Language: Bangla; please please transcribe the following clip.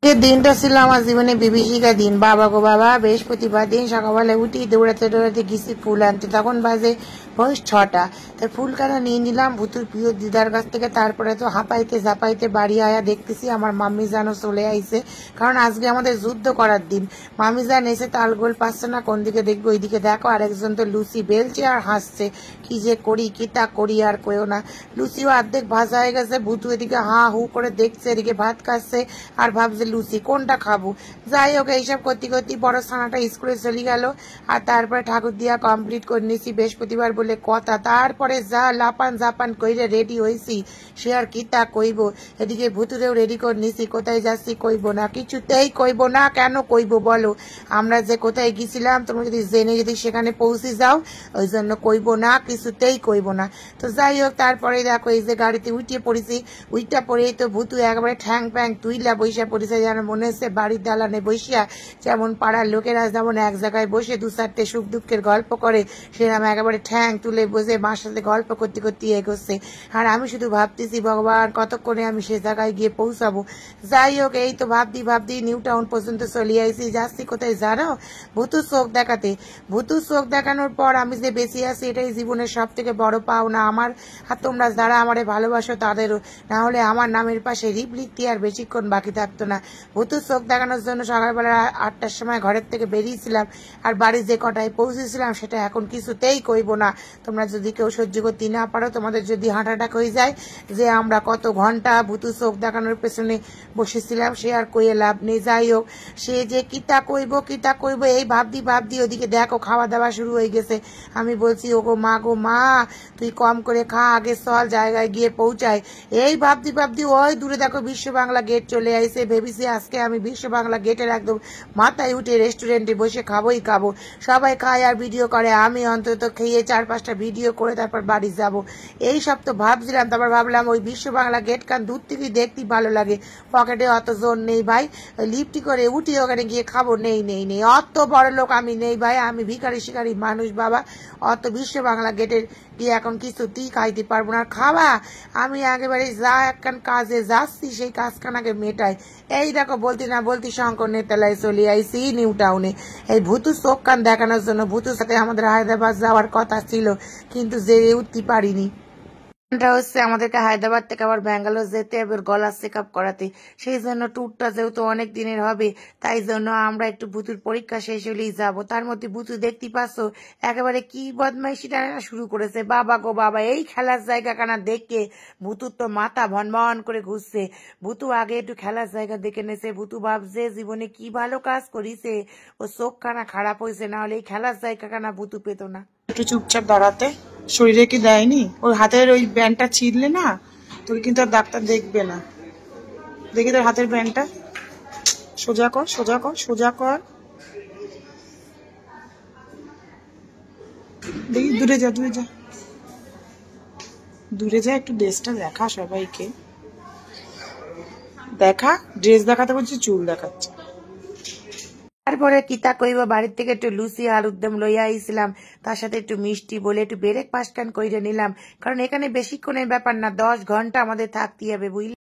যে দিনটা ছিল আমার জীবনে বিভীষিকা দিন। বাবা গো বাবা, বৃহস্পতিবার দিন সকালবেলায় উঠি, দৌড়াতে দৌড়াতে গেছি ফুল আনতে। তখন বাজে বয়স 6টা। তাই ফুল কাটা নিয়ে নিলাম ভুতুর প্রিয় দিদার কাছ থেকে। তারপরে তো হাঁপাইতে ঝাঁপাইতে বাড়ি আয়া দেখতেছি আমার মাম্মি জানও চলে আইছে, কারণ আজকে আমাদের যুদ্ধ করার দিন। মাম্মি জান এসে তালগোল পাচ্ছে না, কোন দিকে দেখবো ওইদিকে দেখো। আরেকজন তো লুচি বেলছে আর হাসছে। কি যে করি, কি তা করি আর কেউ না। লুচিও অর্ধেক ভাজা হয়ে গেছে, ভুতু এদিকে হা হু করে দেখছে, এদিকে ভাত খাচ্ছে আর ভাবছে লুচি কোনটা খাবো। যাই হোক, এইসব করতে করতে বড় ছানাটা স্কুলে চলে গেল। আর তারপরে ঠাকুর দিয়া কমপ্লিট করে নিয়েছি, বৃহস্পতিবার বলে কথা। তারপরে যা লাপান জাপান কইরে রেডি হয়েছি, সে আর কি তা কইব। এদিকে ভুতুরেও রেডি করে নিছি, কোথায় যাচ্ছি কইব না, কিছুতেই কইব না। কেন কইব বলো? আমরা যে কোথায় গেছিলাম তোমরা যদি জেনে যদি সেখানে পৌঁছে যাও, ওই জন্য কইব না, কিছুতেই কইব না। তো যাই হোক, তারপরে দেখো এই যে গাড়িতে উঠিয়ে পড়েছি। উইটা পড়েই তো ভুতু একবারে ঠ্যাং প্যাং তুইলা বৈশা পড়েছে, যেন মনে হচ্ছে বাড়ির দালানে বসিয়া যেমন পাড়ার লোকেরা যেমন এক জায়গায় বসে দু চারটে সুখ দুঃখের গল্প করে, সেরকম একেবারে ঠ্যাং তুলে বসে মার সাথে গল্প করতে করতে এগোচ্ছে। আর আমি শুধু ভাবতেছি ভগবান কতক্ষণে আমি সে জায়গায় গিয়ে পৌঁছাবো। যাই হোক, এই তো ভাবতে ভাবতে নিউ টাউন পর্যন্ত চলে আইছি। যাচ্ছি কোথায় জানো? ভুতুর চোখ দেখাতে। ভুতুর চোখ দেখানোর পর আমি যে বেঁচে আছি, এটাই জীবনের সব থেকে বড় পাওনা আমার। আর তোমরা যারা আমারে ভালোবাসো তাদেরও, না হলে আমার নামের পাশে রিপ লিখতে আর বেশিক্ষণ বাকি থাকতো না। ভুতুর চোখ দেখানোর জন্য সকালবেলা 8টার সময় ঘরের থেকে বেরিয়েছিলাম, আর বাড়ি যে কটায় পৌঁছেছিলাম সেটা এখন কিছুতেই কইব না। তোমরা যদি কেউ সহ্য করতে না পারো, তোমাদের যদি হার্ট অ্যাটাক হয়ে যায় যে আমরা কত ঘন্টা ভুতুর চোখ দেখানোর পেছনে বসেছিলাম, সে আর কইয়ে লাভ নেই। যাই হোক, সে যে কিতা কইব এই ভাবদি ভাবদি ওদিকে দেখো খাওয়া দাওয়া শুরু হয়ে গেছে। আমি বলছি ওগো মা গো মা, তুই কম করে খা, আগে চল জায়গায় গিয়ে পৌঁছায়। এই ভাবদি ভাবদি ওই দূরে দেখো বিশ্ব বাংলা গেট চলে আইছে। ভেবেছি আজকে আমি বিশ্ব বাংলা গেটের একদম মাথায় উঠে রেস্টুরেন্টে বসে খাবোই খাবো। সবাই খায় আর ভিডিও করে, আমি অন্তত খেয়ে 4-5টা ভিডিও করে তারপর বাড়ি যাব। এই সব তো ভাবছিলাম। তারপর ভাবলাম ওই বিশ্ব বাংলা গেট কান দূর থেকে দেখতে ভালো লাগে, পকেটে অত জোর নেই ভাই, লিফটি করে উঠি ওখানে গিয়ে খাবো। নেই নেই নেই, অত বড় লোক আমি নেই ভাই, আমি ভিখারি শিকারি মানুষ বাবা। অত বিশ্ব বাংলা গেটের গিয়ে এখন কিছুতেই খাইতে পারবো না। খাওয়া আমি একেবারে যা একখান কাজে যাচ্ছি সেই কাজখানাকে মেটাই। এই দেখো বলতে না বলতে শঙ্কর নেতালায় চলে আইসি নিউ টাউনে এই ভুতুর চোখ কান দেখানোর জন্য। ভুতুর সাথে আমাদের হায়দ্রাবাদ যাওয়ার কথা ছিল, কিন্তু যে উঠতে পারিনি। হচ্ছে আমাদেরকে হায়দ্রাবাদ থেকে আবার ব্যাঙ্গালোর যেতে হবে গলা চেক আপ করাতে। সেই জন্য ট্যুরটা যেহেতু অনেক দিনের হবে, তাই জন্য আমরা একটু ভুতুর পরীক্ষা শেষ হলেই যাব। তার মধ্যে ভুতু দেখতে পাচ্ছ একেবারে কি বদমাইশিটা শুরু করেছে। বাবা গো বাবা, এই খেলার জায়গা কানা দেখে ভুতুর তো মাথা ভনভন করে ঘুরছে। ভুতু আগে একটু খেলার জায়গা দেখে নেছে। ভুতু ভাবছে জীবনে কি ভালো কাজ করিছে, ও চোখ খানা খারাপ হয়েছে, না হলে এই খেলার জায়গা কানা ভুতু পেত না। একটু চুপচাপ দাঁড়াতে, শরীরে কি দেয়নি? ওই হাতের ওই ব্যান্ডটা ছিঁড়লে না, তোকে কিন্তু আর ডাক্তার দেখবে না। দেখি তোর হাতের ব্যান্ডটা, সোজা কর সোজা কর সোজা কর, দেখি দূরে যা দূরে যা দূরে যা, একটু ড্রেসটা দেখা সবাইকে, দেখা ড্রেস দেখাতে বলছি, চুল দেখাচ্ছে। তারপরে কিতা কইব, বাড়ির থেকে একটু লুচি আলুর দম লইয়া আইছিলাম, তার সাথে একটু মিষ্টি বলে একটু ব্রেক পাঁচখান কইরে নিলাম, কারণ এখানে বেশিক্ষণের ব্যাপার না, 10 ঘন্টা আমাদের থাকতে হবে বুঝলি।